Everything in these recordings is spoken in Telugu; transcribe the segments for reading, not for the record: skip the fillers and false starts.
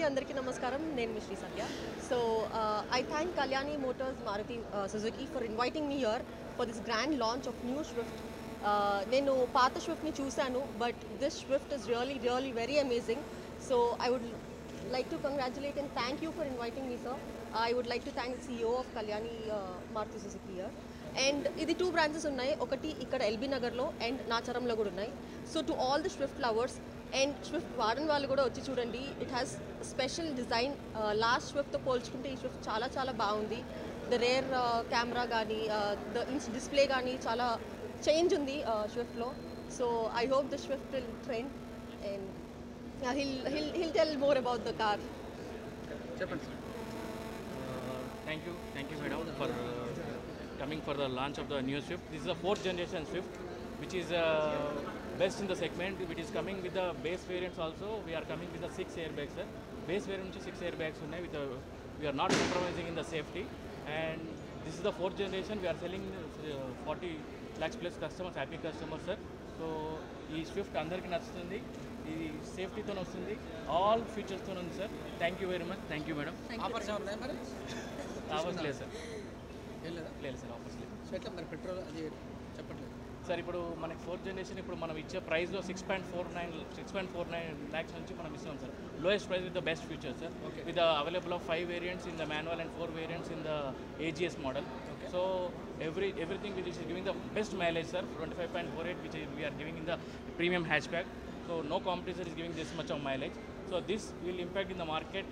Andariki Namaskaram. Name is Sri Satya. So I thank Kalyani Motors Maruti Suzuki for inviting me here for this grand launch of new Swift. నేను పాత స్విఫ్ట్ని చూశాను but this Swift is really very amazing so I would like to congratulate and thank you for inviting me sir I would like to thank the CEO of Kalyani Maruti Suzuki here and ఇది 2 బ్రాంచెస్ ఉన్నాయి ఒకటి ఇక్కడ ఎల్బీ నగర్లో అండ్ నాచారంలో కూడా ఉన్నాయి so to all the Swift lovers and Swift వాడని వాళ్ళు కూడా వచ్చి చూడండి it has special design last స్విఫ్ట్తో పోల్చుకుంటే ఈ స్విఫ్ట్ చాలా బాగుంది ద రేర్ కెమెరా కానీ ద డిస్ప్లే కానీ చాలా చేంజ్ ఉంది స్విఫ్ట్లో so I hope the Swift will trend and he'll tell more about the car. Thank you madam for coming for the launch of the new Swift. This is a 4th generation Swift which is best in the segment. It is coming with the base variants also. We are coming with the 6 airbags sir. Base variant 6 airbags unnai with we are not compromising in the safety and this is the 4th generation. We are selling 40 lakhs plus customers, happy customers sir. So ee Swift andariki nachutundi. ఇది సేఫ్టీతో వస్తుంది ఆల్ ఫీచర్స్తో ఉంది sir thank you very much thank you madam offers ఉన్నాయి మరి ఆఫర్స్ లేదు సార్ లేదు సార్ ఆఫర్స్ లేదు సో ఎట్లా మరి పెట్రోల్ అది చెప్పట్లేదు సార్ ఇప్పుడు మనకి 4th జనరేషన్ ఇప్పుడు మనం ఇచ్చే ప్రైస్లో 6.49 lakhs నుంచి మనం ఇస్తున్నాం sir lowest price with the best features sir with available of 5 variants in the manual and 4 variants in the AGS model so everything which is giving the best mileage sir 25.48 which we are giving in the premium hatchback. So no competitor is giving this much of mileage. So this will impact in the market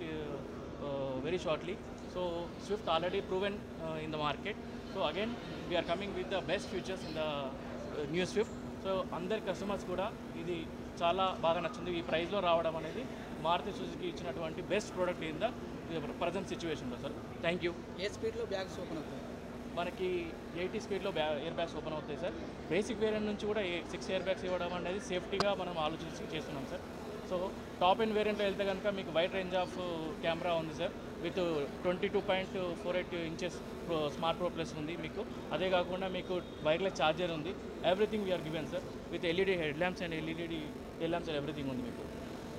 very shortly. So Swift already proven in the market. So again we are coming with the best features in the new Swift. So అందరి కస్టమర్స్ కూడా ఇది చాలా బాగా నచ్చింది ఈ ప్రైస్లో రావడం అనేది మారుతి సుజుకి ఇచ్చినటువంటి best product in the present సిచ్యువేషన్లో సార్ థ్యాంక్ యూ. ఏ స్పీడ్లో బ్యాగ్స్ ఓపెన్ అవుతాయి మనకి 80 స్పీడ్లో ఎయిర్ బ్యాగ్స్ ఓపెన్ అవుతాయి సార్ బేసిక్ వేరియంట్ నుంచి కూడా 6 ఎయిర్ బ్యాగ్స్ ఇవ్వడం అనేది సేఫ్టీగా మనం ఆలోచించి చేస్తున్నాం సార్ సో టాప్ అండ్ వేరియంట్లో వెళ్తే కనుక మీకు వైడ్ రేంజ్ ఆఫ్ కెమెరా ఉంది sir with 22.48 inches smart pro plus ఉంది మీకు అదే కాకుండా మీకు వైర్లెస్ ఛార్జర్ ఉంది everything we are given sir with LED head lamps and LED tail lamps and everything ఉంది మీకు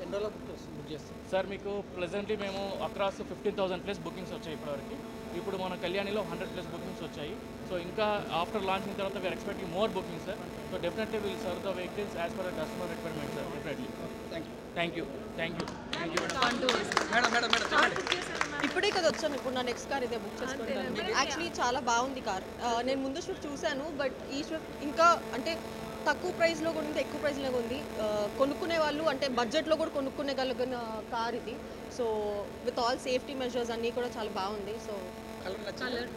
ఎన్ని రోజులు బుక్ చేస్తాం సార్ మీకు ప్రెజెంట్లీ మేము అక్రాస్ 15,000 ప్లస్ బుకింగ్స్ వచ్చాయి ఇప్పటివరకు ఇప్పుడు మన కళ్యాణిలో 100 ప్లస్ బుకింగ్స్ వచ్చాయి సో ఇంకా ఆఫ్టర్ లాంచింగ్ తర్వాత we are expecting more bookings sir so definitely will serve the vehicles as per customer requirement sir definitely thank you madam ఇప్పుడే కదా వచ్చాను ఇప్పుడు నా నెక్స్ట్ కార్ ఇదే బుక్ చేసుకుంటాను యాక్చువల్లీ చాలా బాగుంది కార్ నేను ముందు స్విఫ్ట్ చూశాను బట్ ఈ స్విఫ్ట్ ఇంకా అంటే తక్కువ ప్రైస్లో కూడా ఉంది ఎక్కువ ప్రైస్లో ఉంది కొనుక్కునే వాళ్ళు అంటే బడ్జెట్లో కూడా కొనుక్కునేగలిగిన కార్ ఇది so with all safety measures అన్నీ కూడా చాలా బాగుంది so colour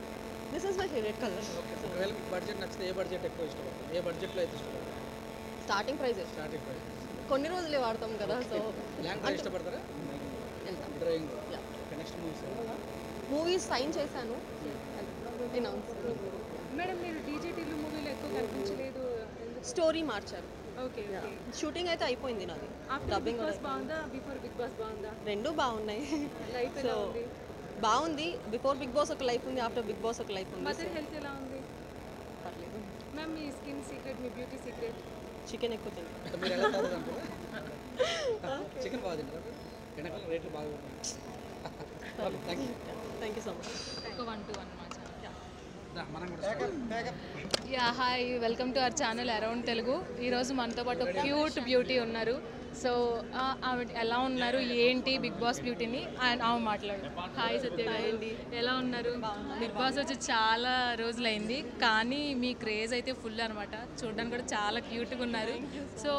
this is my favourite colour ఒకవేళ బడ్జెట్ నచ్చితే ఏ బడ్జెట్ ఎక్కువ ఇష్టపడతారు ఏ బడ్జెట్లో అయితే ఇష్టపడతారు స్టార్టింగ్ ప్రైస్ కొన్ని రోజులే వాడతాం కదా సో లాంగ్ డ్రైవ్ ఇష్టపడతారా డ్రైవింగ్ నెక్స్ట్ మూవీస్ సైన్ చేశాను మేడం మీరు డీజేటీలు మూవీలో ఎక్కువ కనిపించలేదు స్టోరీ మార్చారు ఓకే షూటింగ్ అయితే అయిపోయింది నాది డబ్బింగ్ బాగుందా బిఫోర్ బిగ్ బాస్ బాగుందా రెండు బాగున్నాయి లైఫ్ ఎలా ఉంది బాగుంది బిఫోర్ బిగ్ బాస్ ఒక లైఫ్ ఉంది ఆఫ్టర్ బిగ్ బాస్ ఒక లైఫ్ ఉంది మదర్ హెల్త్ ఎలా ఉంది పర్లేదు మ్యామ్ మీ స్కిన్ సీక్రెట్ మీ బ్యూటీ సీక్రెట్ చికెన్ ఎక్కువ తింటాను మీరు ఎలా తాగుతారు చికెన్ బాగా తింటారు ఎండాకాలం రేట్లు బాగా థ్యాంక్ యూ సో మచ్ ఒక 1 to 1 మనం కూడా yeah hi welcome to our channel around Telugu ఈరోజు మనతో పాటు క్యూట్ బ్యూటీ ఉన్నారు సో ఆవిడ ఎలా ఉన్నారు ఏంటి బిగ్ బాస్ బ్యూటీని అండ్ ఆమె మాట్లాడు హాయ్ సత్య అండి ఎలా ఉన్నారు బిగ్ బాస్ వచ్చి చాలా రోజులైంది కానీ మీ క్రేజ్ అయితే ఫుల్ అనమాట చూడడానికి కూడా చాలా క్యూట్గా ఉన్నారు సో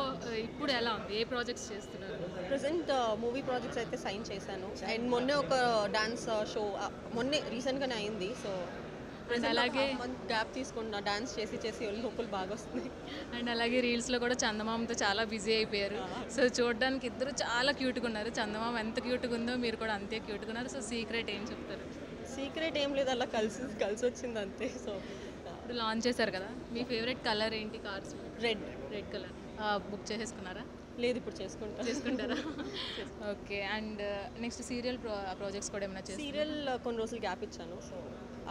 ఇప్పుడు ఎలా ఉంది ఏ ప్రాజెక్ట్స్ చేస్తున్నారు ప్రజెంట్ మూవీ ప్రాజెక్ట్స్ అయితే సైన్ చేశాను అండ్ మొన్నే ఒక డాన్స్ షో మొన్నే రీసెంట్గానే అయింది సో అండ్ అలాగే గ్యాప్ తీసుకున్నా డాన్స్ చేసి లోపల బాగా వస్తుంది అండ్ అలాగే రీల్స్లో కూడా చందమామతో చాలా బిజీ అయిపోయారు సో చూడడానికి ఇద్దరు చాలా క్యూట్గా ఉన్నారు చందమామ ఎంత క్యూట్గా ఉందో మీరు కూడా అంతే క్యూట్గా ఉన్నారు సో సీక్రెట్ ఏం చెప్తారు సీక్రెట్ ఏం లేదు అలా కలిసి వచ్చింది అంతే సో ఇప్పుడు లాంచ్ చేశారు కదా మీ ఫేవరెట్ కలర్ ఏంటి కార్స్ రెడ్ కలర్ బుక్ చేసేసుకున్నారా లేదు ఇప్పుడు చేసుకుంటారా okay and next serial projects కూడా ఏమైనా చేసి సీరియల్ కొన్ని రోజులు గ్యాప్ ఇచ్చాను సో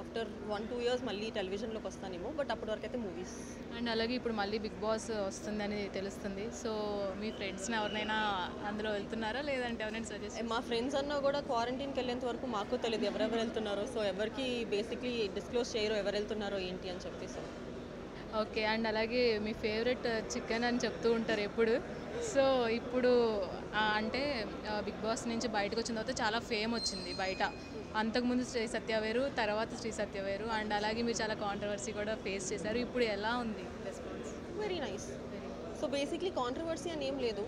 ఆఫ్టర్ 1-2 ఇయర్స్ మళ్ళీ టెలివిజన్లోకి వస్తానేమో, బట్ అప్పటి వరకు అయితే మూవీస్. అండ్ అలాగే ఇప్పుడు మళ్ళీ బిగ్ బాస్ వస్తుందని తెలుస్తుంది. సో మీ ఫ్రెండ్స్ని ఎవరినైనా అందులో వెళ్తున్నారా, లేదంటే ఎవరైనా సజెస్ట్? మా ఫ్రెండ్స్ అన్నా కూడా క్వారంటైన్కి వెళ్ళేంత వరకు మాకు తెలియదు ఎవరెవరు వెళ్తున్నారో. సో ఎవరికి బేసిక్లీ డిస్క్లోజ్ చేయరు ఎవరు వెళ్తున్నారో ఏంటి అని చెప్పేసి. ఓకే. అండ్ అలాగే మీ ఫేవరెట్ చికెన్ అని చెప్తూ ఉంటారు ఎప్పుడు. సో ఇప్పుడు అంటే బిగ్ బాస్ నుంచి బయటకు వచ్చిన తర్వాత చాలా ఫేమ్ వచ్చింది బయట. అంతకుముందు శ్రీ సత్య వేరు, తర్వాత శ్రీ సత్య వేరు. అండ్ అలాగే మీరు చాలా కాంట్రవర్సీ కూడా ఫేస్ చేశారు. ఇప్పుడు ఎలా ఉంది response? Very nice. So basically controversy అని ఏం లేదు.